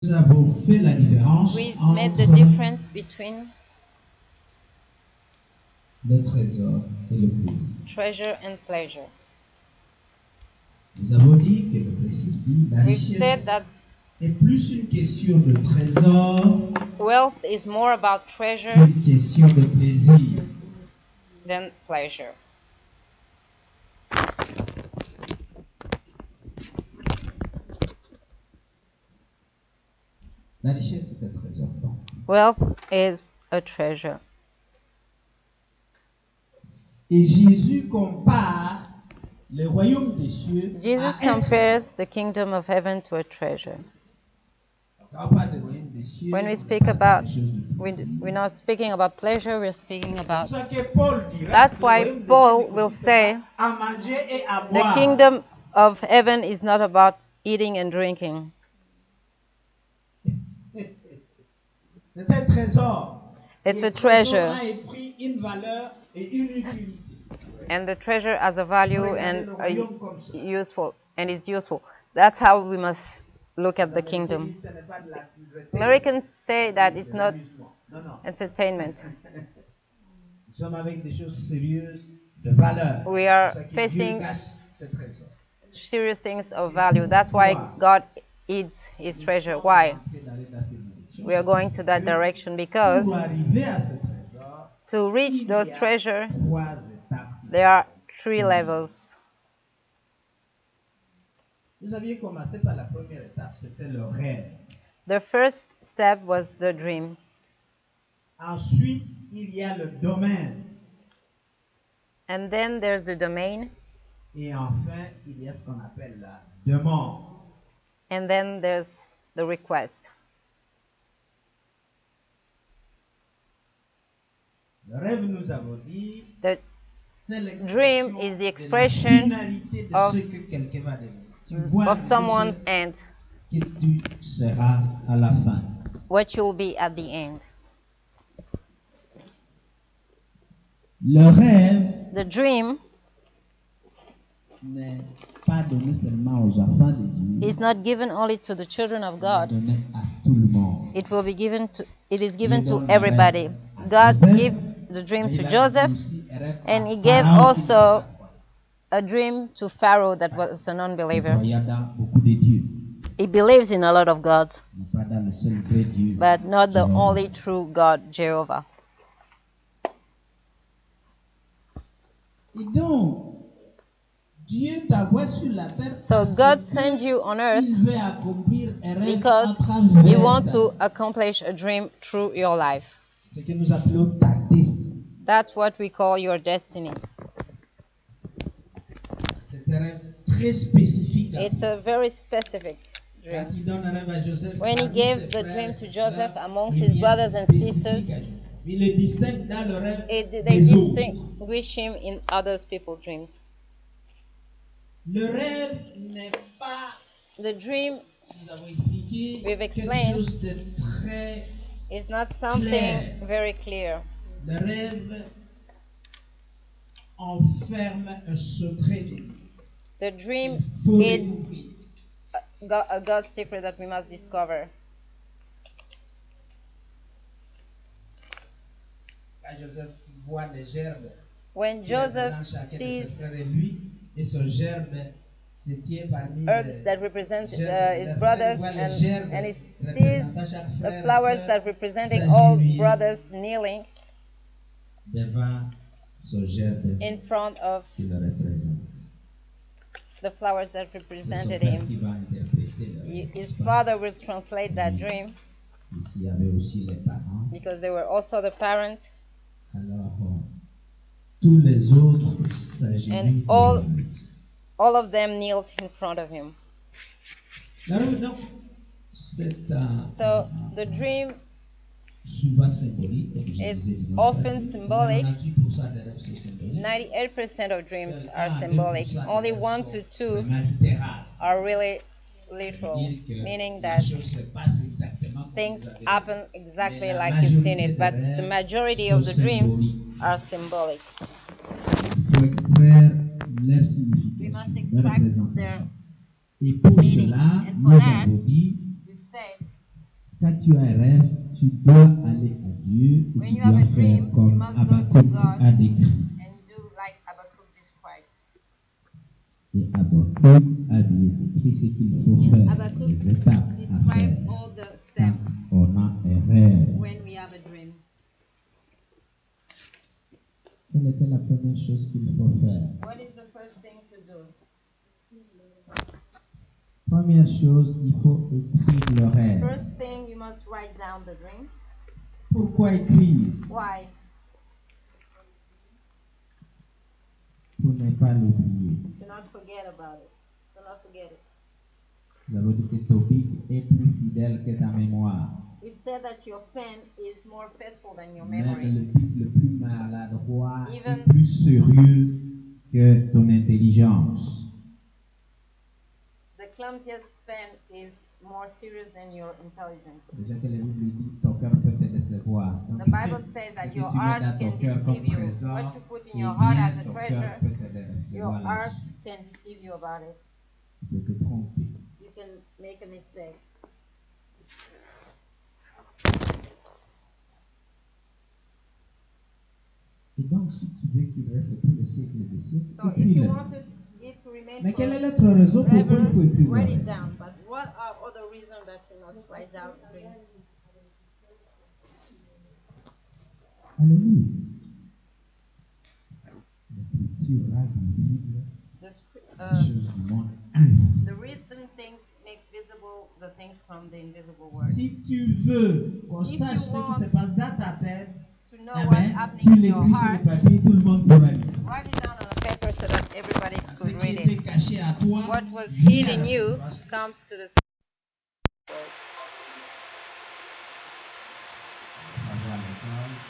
Nous avons fait la différence We've entre made the difference between le trésor et le plaisir. treasure and pleasure. Nous avons dit que le principe dit la We've said richesse that est plus une question de trésor wealth is more about treasure qu'une question de plaisir. than pleasure. La richesse est un trésor. Donc. Wealth is a treasure. Et Jésus compare le royaume des cieux Jesus à un trésor. compares the kingdom of heaven to a treasure. Quand on parle du royaume des cieux, When we on speak parle pas about, des choses de plaisir. we're not speaking about pleasure, we're speaking about. C'est pour ça que Paul dira That's que le why royaume des Paul cieux ne will consiste say pas à manger et à the boire. kingdom of heaven is not about eating and drinking. C'est un trésor. It's Et a le trésor treasure. a pris une valeur et une utilité. And the treasure has a value Faut regarder and le royaume comme ça. useful, and is useful. That's how we must look at the Les Américains kingdom. disent que ce n'est pas de la entertainment, Americans say that it's de not l'amusement. Non, non. entertainment. Nous sommes avec des choses sérieuses de valeur. We are C'est pour ça que facing Dieu cache ce trésor. serious things of value. That's why God eats his treasure. Why? Nous sommes en train d'aller dans cette direction. We are going to that direction because Pour arriver à ce trésor, to reach those treasures, trois étapes. there are 3 levels. Vous aviez commencé par la première étape, c'était le rêve. The first step was the dream. Ensuite, il y a le domaine. And then there's the domain. Et enfin, il y a ce qu'on appelle la demande. And then there's the request. Le rêve, nous avons dit, The c'est dream l'expression is the de la expression finalité de of- ce que quelqu'un va devenir. Tu vois of someone's end, que tu seras à la fin. what you'll be at the end. Le rêve The dream n'est pas donné seulement aux enfants de Dieu, is not given only to the children of il est God. donné à tout le monde. It will be given to. It is given to everybody. God gives the dream to Joseph, and He gave also a dream to Pharaoh that was an unbeliever. Il y a dans beaucoup de dieux, He believes in a lot of gods, mais pas dans le seul vrai Dieu. but not the Jéhovah. only true God, Jehovah. Et donc, Dieu t'envoie sur la terre So parce God que sends you on earth il veut accomplir un rêve because à travers He wants ta to vie. accomplish a dream through your life. Ce que nous appelons ta destinée. That's what we call your destiny. C'est un rêve très spécifique. It's a very specific dream. Quand il donne un rêve à Joseph, When he parmi gave ses the frères dream et to ses Joseph sœurs, amongst eh his bien, brothers c'est and spécifique sisters, à Joseph. Il le distingue dans le rêve they des autres. distinguish him in other people's dreams. Le rêve n'est pas, The dream nous avons expliqué, We've quelque explained. chose de très... is not something Clair. very clear. Le rêve enferme un secret de Dieu. The dream Il faut is découvrir. a God's secret that we must discover. Quand Joseph voit les gerbes When qui représentent Joseph chacun de ses sees frères et lui, et ce gerbe se tient parmi herbs that represent his brothers and he sees the flowers that representing all brothers kneeling devant ce gerbe in front of qui le représente. the flowers that C'est son represented père him. qui va interpréter le rêve, His n'est-ce pas? father will translate that dream Puisqu'il y avait aussi les parents. because they were also the parents, Alors, tous les autres s'agenouillent And all- devant lui. all of them kneeled in front of him. Le rêve, donc, c'est So the dream souvent symbolique, comme je is disais dimanche often passé. symbolic. 98% des rêves sont symboliques. 98% of dreams Seul are 1 à symbolic. 2% des Only rêves 1 sont to 2 vraiment littérales. are really literal, C'est-à-dire que meaning la that chose se passe exactement comme things vous avez vu. happen exactly Mais la like you've seen majorité it, des but rêves the majority sont of the dreams symboliques. are symbolic. Il faut extraire leur We signification, must leur extract représentation. their Et pour meaning. cela, And for nous that, avons dit We've said Quand tu as un rêve, tu dois aller à Dieu et When tu you have dois a faire dream, you comme must go to Habakkuk God a décrit. and do like Habakkuk described. Et Habakkuk a bien décrit ce qu'il faut faire, Habakkuk les étapes à describes faire all the quand steps on a un rêve. when we have a dream. Quelle était la première chose qu'il faut faire? What is the first thing to do? Première chose, il faut écrire le rêve. First thing, you must write down the dream. Pourquoi écrire? Why? Pour ne pas l'oublier. Do not forget about it. Do not forget it. Nous avons dit que Tobit est plus fidèle que ta mémoire. We've said that your pen is more faithful than your Même memory. le bic le plus maladroit Even- est plus sérieux que ton intelligence. The clumsiest pen is more serious than your intelligence. Déjà que la Bible dit ton cœur peut te décevoir. Donc, The Bible says ce that que your tu mets heart dans ton can cœur comme deceive you. trésor, What you put in eh your heart bien, as a ton treasure, cœur peut te your décevoir heart là-dessus. can deceive you about it. Tu peux te tromper. You can make a mistake. Et donc, si tu veux qu'il reste pour le siècle des siècles, So if you écris-le. wanted it to remain Mais quelle est forever, l'autre raison pourquoi il faut écrire le write it rêve? down. But what are other reasons that you must write down dreams? Alléluia. L'écriture rend visible The, scr- les choses du monde invisible. the written things make visible the things from the invisible world. Si tu veux qu'on If sache you ce qui want se passe dans ta tête, To know eh what's ben, happening tu in your l'écris sur le heart, papier, tout le monde pourra lire. write it down on a paper so that everybody Ce could qui read était it. caché à toi, What was vient hid à in la you surface. comes to the world.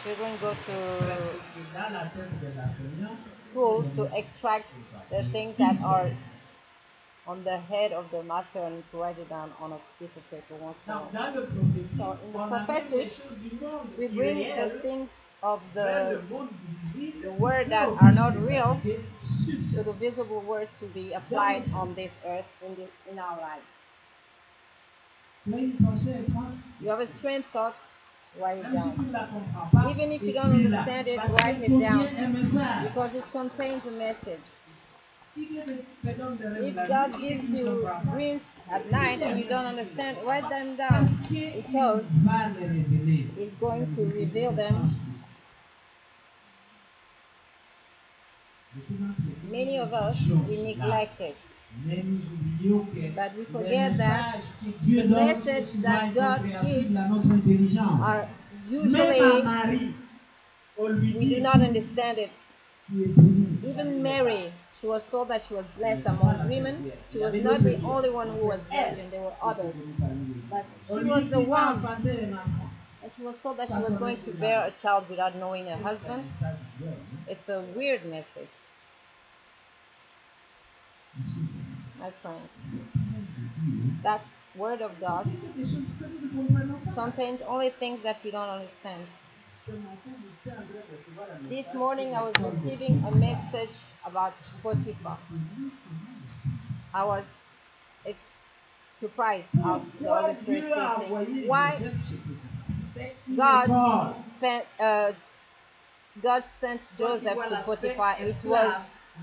Children go to Dans la tête de l'enseignant, school to extract the things that are on the head of the master and to write it down on a piece of paper once in a donc while. dans le prophétique, So in the on amène prophetic, les choses du monde We bring the irréel things of vers le the monde visible, the word pour that qu'on are puisse not les real appliquer sur to cette the visible word to be applied on this earth in our lives. Tu as une pensée étrange, You have a strange thought, write it même si down. tu ne la comprends pas, Even if you don't écris-la, understand it, parce write qu'elle it down. contient un message. Because it contains a message. Si Dieu te donne des rêves If la God nuit et que gives tu ne you comprends pas, dreams at night and you don't understand, write them down. parce qu'il Because va les révéler. He's going to reveal them. Many of us, we neglect it. Mais nous oublions que But we les forget that messages que Dieu the donne message sont souvent that God incompréhensibles à notre intelligence. are Même à usually, Marie, on lui we dit, do not understand it. tu es bénie. Even Mary, she was told that she was blessed amongst women. She was not the only one who was blessed, and there were others. But On she lui was dit, the tu vas one, enfanter un enfant. and she was told that she was going to bear a child without knowing her husband. It's a weird message, my friend. That word of God Des choses que nous ne comprenons pas. contains only things that we don't understand. Ce matin, j'étais en train de recevoir un This message morning I sur was le corps de receiving a Potiphar. message about Potiphar. I was surprised as the Pourquoi Holy Spirit Dieu a said, envoyé why Joseph chez Potiphar? C'était une God école. God sent Toi, tu Joseph vois to l'aspect Potiphar. It esclave, was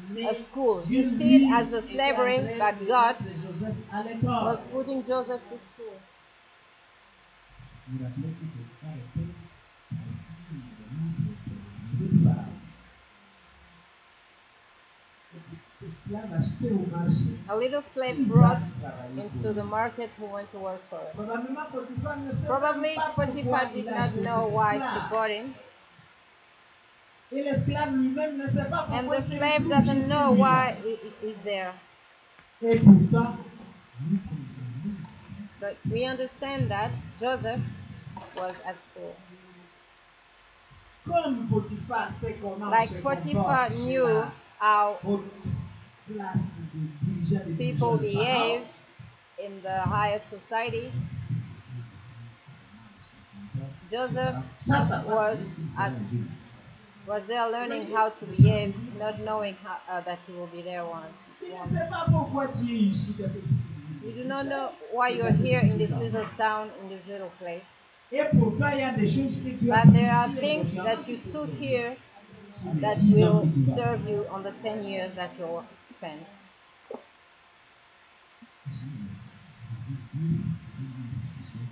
mais a school. Dieu, You see it lui, as a était slavery, en train but de God mettre Joseph à was l'école. putting Joseph to school. Vous rappelez que Potiphar était assis dans le pharaon. Le petit esclave acheté au marché. A little slave Qui brought va travailler pour into lui? the market who went to work for it. Probablement Potiphar ne sait Probably même pas pourquoi Potiphar did il a not acheté know cet why she esclave. bought him, Et l'esclave lui-même ne sait pas and pourquoi the il se slave retrouve doesn't chez know celui-là. why he's there. Et pourtant, nous comprenons. But we understand that Joseph was at school. Comme Potiphar sait comment Like se Potiphar comporte chez knew la how haute classe de dirigeants des people dirigeants de behave Pharaon, in the higher society, Joseph ça was there learning how to behave, not knowing how, that he will be there one. Tu ne sais pas pourquoi tu es ici dans cette petite ville. You do not know why you're here in this little town, in this little place. Et pourtant, il y a des choses que tu as But prises there are ici things inconsciemment that qui you te took serviront here sur les that 10 ans will que tu vas serve passer. you on the 10 years that you'll spend.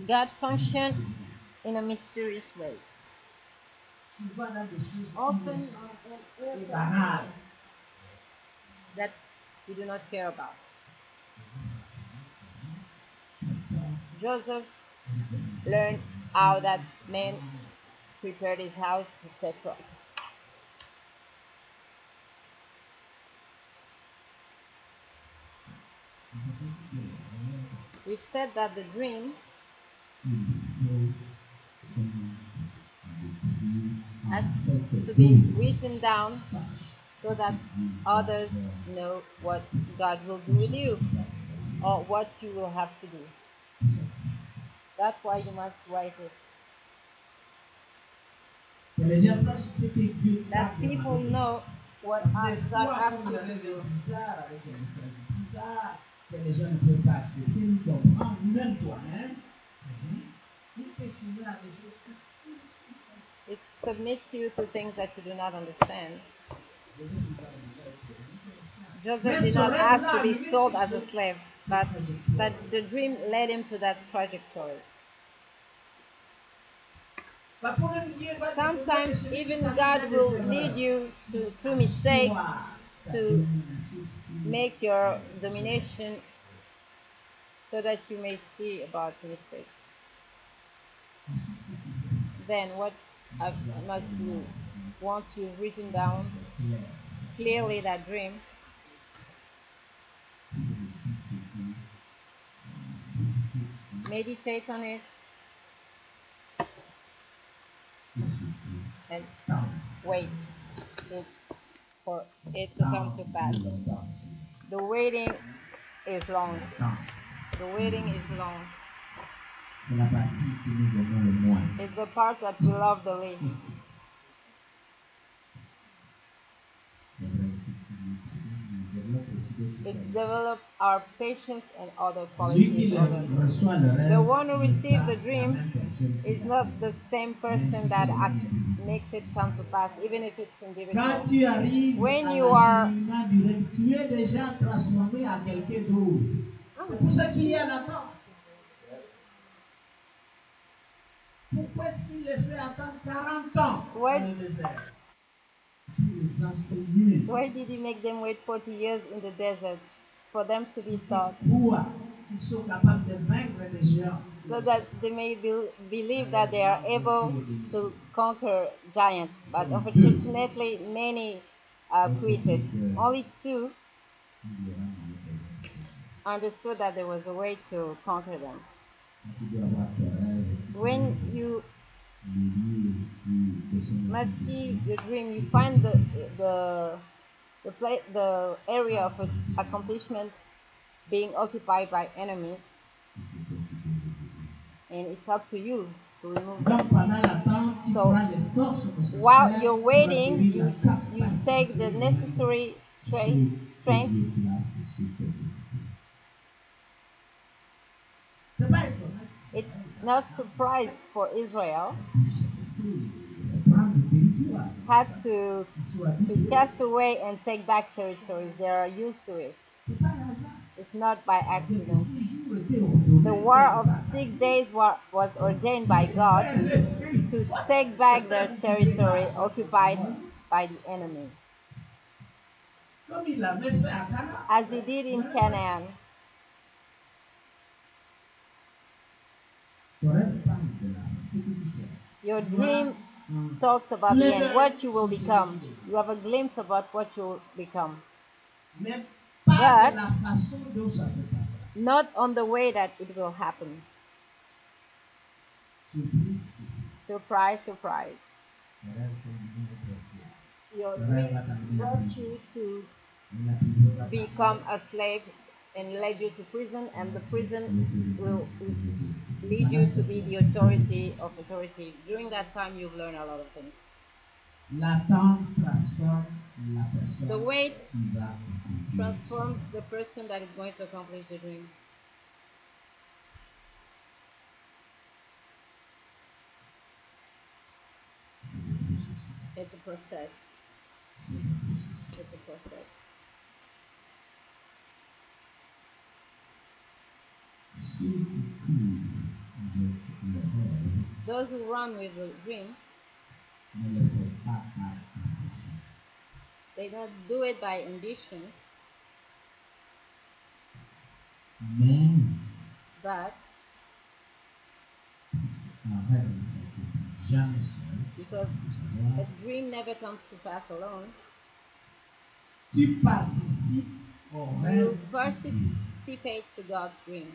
God functions in a mysterious way. Souvent dans des choses Often innocentes et banales. that you do not care about. Joseph learned how that man prepared his house, etc. We've said that the dream has to be written down so that others know what God will do with you or what you will have to do. That's why you must write it. Que les gens sachent ce que Dieu t'a That people demandé. know what Parce que des God fois, asks comme you le to rêve do. est bizarre, avec un message bizarre, que les gens ne peuvent pas accepter ni comprendre, même toi-même, il te soumet à des choses que It submits you to things that you do not understand. Joseph did not ask to be sold as a slave, but that the dream led him to that trajectory. Sometimes even God will lead you to, through mistakes, to make your domination so that you may see about the mistakes. Then what I must do, once you've written down clearly that dream, meditate on it, and wait for it to come to pass. The waiting is long. The waiting is long. C'est la partie que nous aimons le moins. It's the part that we love the least. It develops our patience and other qualities. The one who receives the dream is not the same person that makes it come to pass, even if it's individual. Quand tu arrives When à you are l'acheminement direct, tu es déjà transformé en quelqu'un d'autre. C'est pour ça qu'il y a l'attente. Pourquoi est-ce qu'il les fait attendre 40 ans dans le désert? Pour les enseigner. Why did he make them wait 40 years in the desert? For them to be taught. Pour qu'ils soient capables de vaincre des géants. So that they may believe that they are able to conquer giants. But unfortunately, many quitted. Only 2 understood that there was a way to conquer them. When you must see your dream, you find the area of its accomplishment being occupied by enemies, and it's up to you to remove them. So while you're waiting, you take the necessary strength. It's not surprise for Israel had to cast away and take back territories. They are used to it. It's not by accident. The war of 6 days was ordained by God to take back their territory occupied by the enemy. As he did in Canaan. Your dream talks about the end, what you will become. You have a glimpse about what you will become. But not on the way that it will happen. Surprise, surprise. Your dream brought you to become a slave and led you to prison, and the prison will lead you to be the authority of authority. During that time, you've learned a lot of things. The wait transforms the person that is going to accomplish the dream. It's a process. C'est un processus. It's a process. Ceux qui courent avec le rêve Those who run with a dream, ne le font pas par ambition, they don't do it by ambition, mais but un rêve ne s'accomplit jamais seul. because Faut savoir. a dream never comes to pass alone. Tu participes au You rêve de Dieu. participate to God's dream.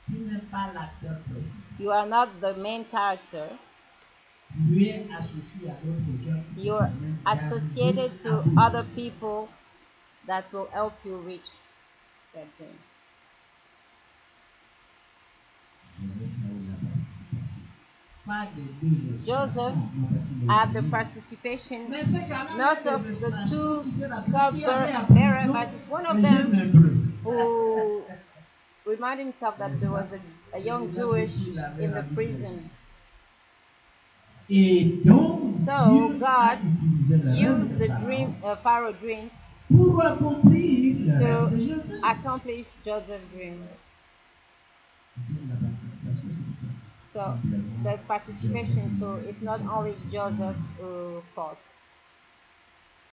Tu n'es pas l'acteur principal. You are not the main character. Tu es associé à d'autres gens qui te You're permettent associated d'arriver to à bout. other people that will help you reach that dream. Joseph a eu la participation. Pas des deux Joseph associations, non, parce qu'il est had the oublié. participation Mais c'est quand même not un of des the associations two qui s'est rappelé qui avait en cupbearer, prison but one un of jeune them hébreu. who reminded himself that there was a young Jewish in the prison. Et donc, So Dieu God a utilisé le rêve used de the dream, Pharaoh dream, pour accomplir le rêve de to Joseph. accomplish Joseph's dream. La participation, c'est quoi? So Simplement, there's participation Joseph too. lui-même It's qui not s'est only participé. Joseph who fought.